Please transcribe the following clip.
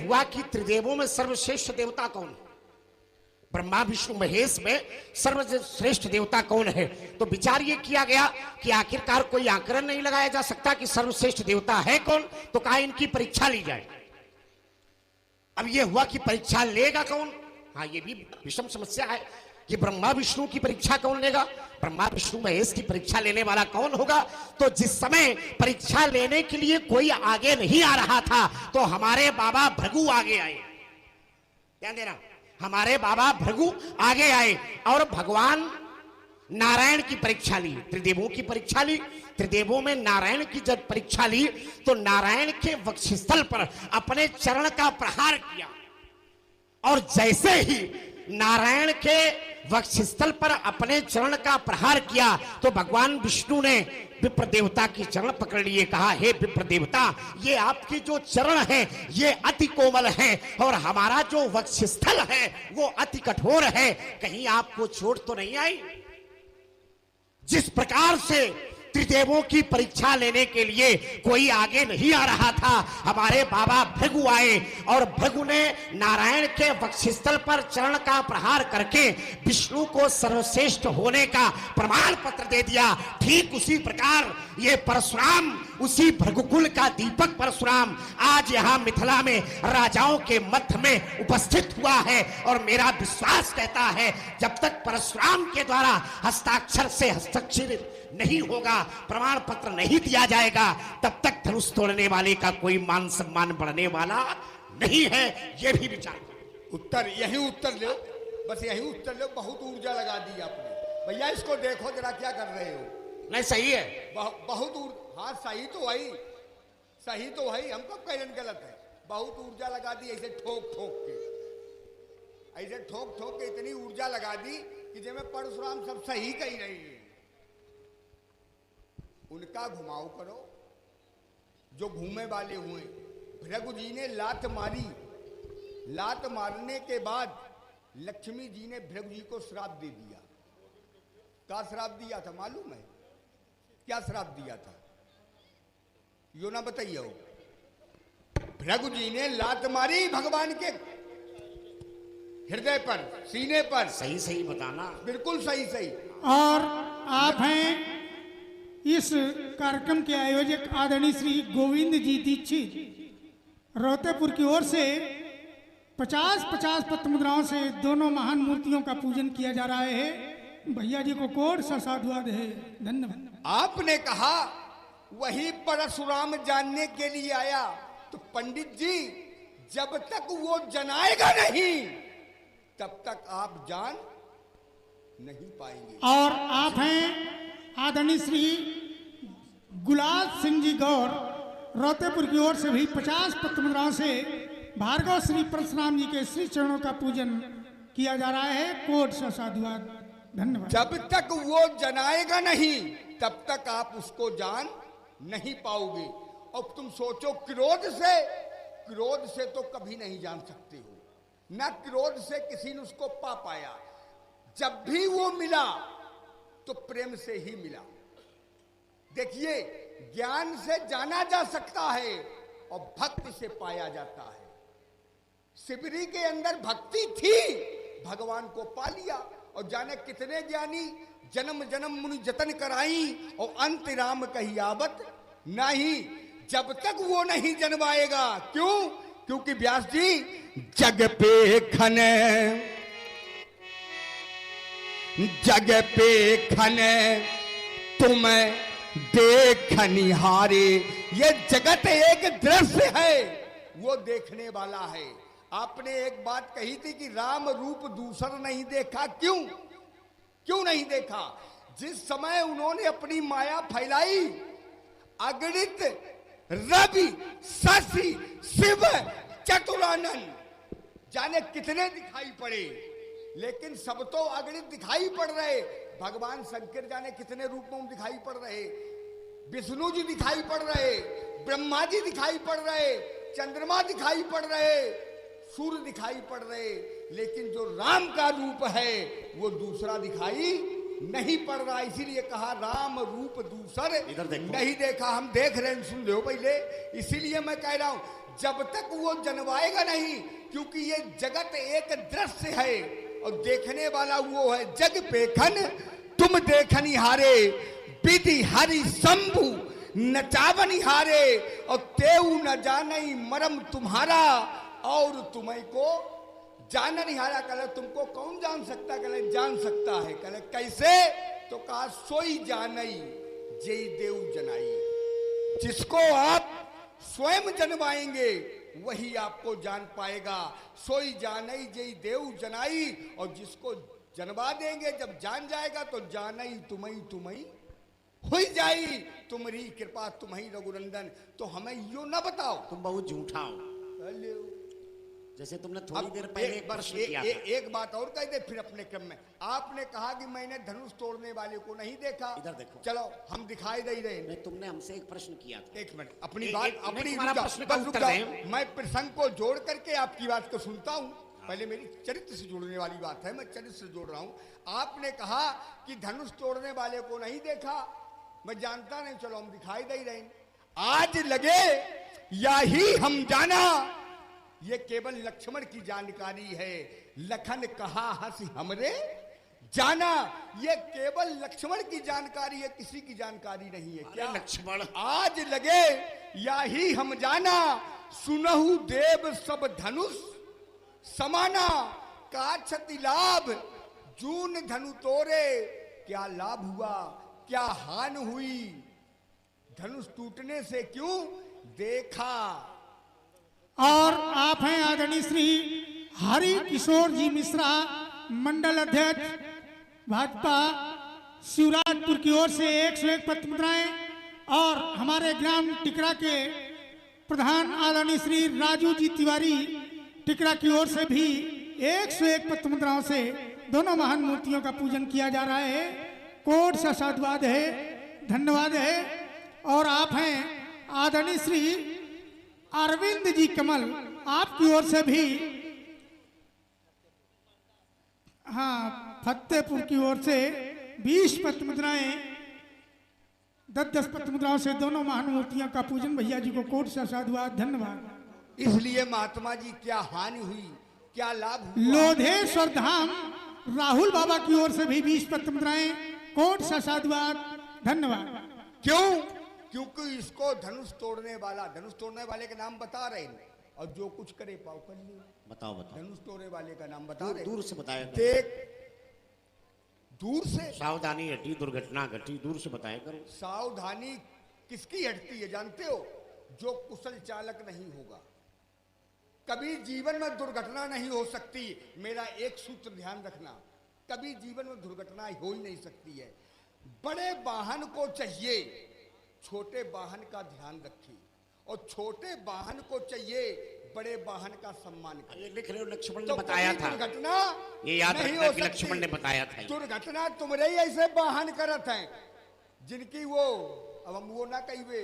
हुआ कि त्रिदेवों में सर्वश्रेष्ठ देवता कौन है? ब्रह्मा विष्णु महेश में सर्वश्रेष्ठ देवता कौन है? तो विचार ये किया गया कि आखिरकार कोई आंकड़न नहीं लगाया जा सकता कि सर्वश्रेष्ठ देवता है कौन, तो कहा इनकी परीक्षा ली जाए। अब ये हुआ कि परीक्षा लेगा कौन? हाँ, ये भी विषम समस्या है कि ब्रह्मा विष्णु की परीक्षा कौन लेगा, ब्रह्मा विष्णु महेश की परीक्षा लेने वाला कौन होगा? तो जिस समय परीक्षा लेने के लिए कोई आगे नहीं आ रहा था, तो हमारे बाबा भृगु आगे आए। ध्यान देना, हमारे बाबा भृगु आगे आए और भगवान नारायण की परीक्षा ली, त्रिदेवों की परीक्षा ली। त्रिदेवों में नारायण की जब परीक्षा ली तो नारायण के वक्षस्थल पर अपने चरण का प्रहार किया, और जैसे ही नारायण के वक्षस्थल पर अपने चरण का प्रहार किया तो भगवान विष्णु ने विप्र देवता की चरण पकड़ लिए। कहा, हे विप्र देवता, ये आपके जो चरण हैं ये अति कोमल हैं और हमारा जो वक्षस्थल है वो अति कठोर है, कहीं आपको चोट तो नहीं आई? जिस प्रकार से त्रिदेवों की परीक्षा लेने के लिए कोई आगे नहीं आ रहा था, हमारे बाबा भृगु आए और भृगु ने नारायण के वक्षस्थल पर चरण का प्रहार करके विष्णु को सर्वश्रेष्ठ होने का प्रमाण पत्र दे दिया। ठीक उसी प्रकार ये परशुराम, उसी भृगुकुल का दीपक परशुराम आज यहाँ मिथिला में राजाओं के मध्य में उपस्थित हुआ है। और मेरा विश्वास कहता है जब तक परशुराम के द्वारा हस्ताक्षर से हस्ताक्षरित नहीं होगा, प्रमाण पत्र नहीं दिया जाएगा, तब तक धनुष तोड़ने वाले का कोई मान सम्मान बढ़ने वाला नहीं है। यह भी विचार करो। उत्तर यही उत्तर लो, बस यही उत्तर लो। बहुत ऊर्जा लगा दी आपने भैया। इसको देखो जरा क्या कर रहे हो। नहीं, सही है, बहुत हाँ, सही तो है, सही तो है। हम कब कह रहे गलत है? बहुत ऊर्जा लगा दी ऐसे ठोक ठोक के, ऐसे ठोक ठोक के इतनी ऊर्जा लगा दी कि जब परशुराम सब सही कही रही है। उनका घुमाव करो जो घूमे वाले हुए। भृगु जी ने लात मारी, लात मारने के बाद लक्ष्मी जी ने भृगु जी को श्राप दे दिया। क्या श्राप दिया था मालूम है? क्या श्राप दिया था यो ना बताइए हो। भृगु जी ने लात मारी भगवान के हृदय पर, सीने पर। सही सही बताना, बिल्कुल सही सही। और आप हैं इस कार्यक्रम के आयोजक आदरणीय श्री गोविंद जी दीक्षित। रोतेपुर की ओर से 50-50 पत्र मुद्राओं से दोनों महान मूर्तियों का पूजन किया जा रहा है। भैया जी को कोट सा साधुवाद है, धन्यवाद। आपने कहा वही परशुराम जानने के लिए आया, तो पंडित जी जब तक वो जनाएगा नहीं तब तक आप जान नहीं पाएंगे। और आप हैं आदरणीय श्री गुलाब सिंह जी गौर, रोतेपुर की ओर से भी 50 पत्र मुद्राओं से भार्गव श्री परशुराम जी के श्री चरणों का पूजन किया जा रहा है। कोट सा साधुवाद, धन्यवाद। जब तक वो जनाएगा नहीं तब तक आप उसको जान नहीं पाओगे। और तुम सोचो, क्रोध से तो कभी नहीं जान सकते हो, ना क्रोध से किसी ने उसको पा पाया। जब भी वो मिला तो प्रेम से ही मिला। देखिए, ज्ञान से जाना जा सकता है और भक्ति से पाया जाता है। शिवरी के अंदर भक्ति थी, भगवान को पा लिया। और जाने कितने ज्ञानी जन्म जन्म मुनि जतन कराई और अंत राम कही आवत नहीं। जब तक वो नहीं जनवाएगा, क्यों? क्योंकि व्यास जी जग पे खने तुम्हें देखनिहारे। ये जगत एक दृश्य है, वो देखने वाला है। आपने एक बात कही थी कि राम रूप दूसर नहीं देखा। क्यों नहीं देखा? जिस समय उन्होंने अपनी माया फैलाई, अगणित रवि शशि शिव चतुरानन जाने कितने दिखाई पड़े, लेकिन सब तो अगणित दिखाई पड़ रहे। भगवान शंकर जाने कितने रूप में दिखाई पड़ रहे। विष्णु जी दिखाई पड़ रहे, ब्रह्मा जी दिखाई पड़ रहे, चंद्रमा दिखाई पड़ रहे, सूर्य दिखाई पड़ रहे। लेकिन जो राम का रूप है वो दूसरा दिखाई नहीं पड़ रहा। इसीलिए कहा राम रूप दूसर नहीं देखा। हम देख रहे हैं, सुन लो पहले। इसीलिए मैं कह रहा हूं, जब तक वो जनवाएगा नहीं, क्योंकि ये जगत एक दृश्य है और देखने वाला वो है जग पेखन तुम देखनी हारे, विधि हरि शंभु नचावनी हारे, और तेऊ न जाने मरम तुम्हारा और तुम्हें को जान नहीं हारा। कल तुमको कौन जान सकता, कल जान सकता है। कल कैसे, तो कहा सोई जानई जय देव जनाई। जिसको आप स्वयं जनवाएंगे वही आपको जान पाएगा। सोई जानई जय देव जनाई, और जिसको जनवा देंगे जब जान जाएगा तो जानई तुम्हें हो जाई, तुम्हारी कृपा तुम्हें रघुनंदन। तो हमें यो ना बताओ तुम बहुत झूठा हो। जैसे तुमने थोड़ी देर पहले एक प्रश्न किया था। एक बात और कह दे फिर अपने क्रम में। आपने कहा कि मैंने धनुष तोड़ने वाले को नहीं देखा। इधर देखो। चलो हम दिखाई दे रहे नहीं, तुमने हमसे एक प्रश्न किया था। एक मिनट अपनी बात अपनी प्रश्न का उत्तर दें। मैं प्रसंग को जोड़ करके आपकी बात को सुनता हूं। पहले मेरी चरित्र से जोड़ने वाली बात है, मैं चरित्र से जोड़ रहा हूं। आपने कहा कि धनुष तोड़ने वाले को नहीं देखा, मैं जानता नहीं, चलो हम दिखाई दे रहे हैं। आज लगे या ही हम जाना, ये केवल लक्ष्मण की जानकारी है। लखन कहा हंस हमरे जाना, ये केवल लक्ष्मण की जानकारी है, किसी की जानकारी नहीं है। क्या लक्ष्मण? आज लगे या ही हम जाना, सुनहु देव सब धनुष समाना, का क्षति लाभ जून धनु तोरे। क्या लाभ हुआ, क्या हान हुई, धनुष टूटने से क्यों देखा। और आप हैं आदरणीय श्री हरि किशोर जी मिश्रा, मंडल अध्यक्ष भाजपा शिवराजपुर की ओर से 101 पत्र मुद्राएं, और हमारे ग्राम टिकरा के प्रधान आदरणीय श्री राजू जी तिवारी टिकरा की ओर से भी 101 पत्र मुद्राओं से दोनों महान मूर्तियों का पूजन किया जा रहा है। कोट सा साधुवाद है, धन्यवाद है। और आप हैं आदरणीय श्री अरविंद जी कमल, आपकी ओर से भी, हाँ, फतेहपुर की ओर से 20 पत्र मुद्राएं, 10-10 पत्र मुद्राओं से दोनों महान मूर्तियों का पूजन। भैया जी को कोट सा साधुवाद, धन्यवाद। इसलिए महात्मा जी क्या हानि हुई, क्या लाभ हुआ। लोधेश्वर धाम राहुल बाबा की ओर से भी 20 पत्र मुद्राएं, कोट सा साधुवाद, धन्यवाद। क्यों, क्योंकि इसको धनुष तोड़ने वाले का नाम बता रहे हैं, और जो कुछ करे पाओ कर ले। बताओ बताओ। धनुष तोड़ने वाले का नाम बता रहे। दूर से बताया। देख, दूर से सावधानी हटी, दुर्घटना घटी, दूर से बताया करो। सावधानी किसकी हटती है जानते हो, जो कुशल चालक नहीं होगा। कभी जीवन में दुर्घटना नहीं हो सकती। मेरा एक सूत्र ध्यान रखना, कभी जीवन में दुर्घटना हो ही नहीं सकती है। बड़े वाहन को चाहिए छोटे वाहन का ध्यान रखिए, और छोटे वाहन को चाहिए बड़े वाहन का सम्मान करें। ये लिख रहे हो, लक्ष्मण तो ने बताया था। दुर्घटना ये याद नहीं रखना हो कि लक्ष्मण ने बताया था। दुर्घटना तुम्हारे ही ऐसे वाहन करत हैं जिनकी वो, अब हम वो ना कहिए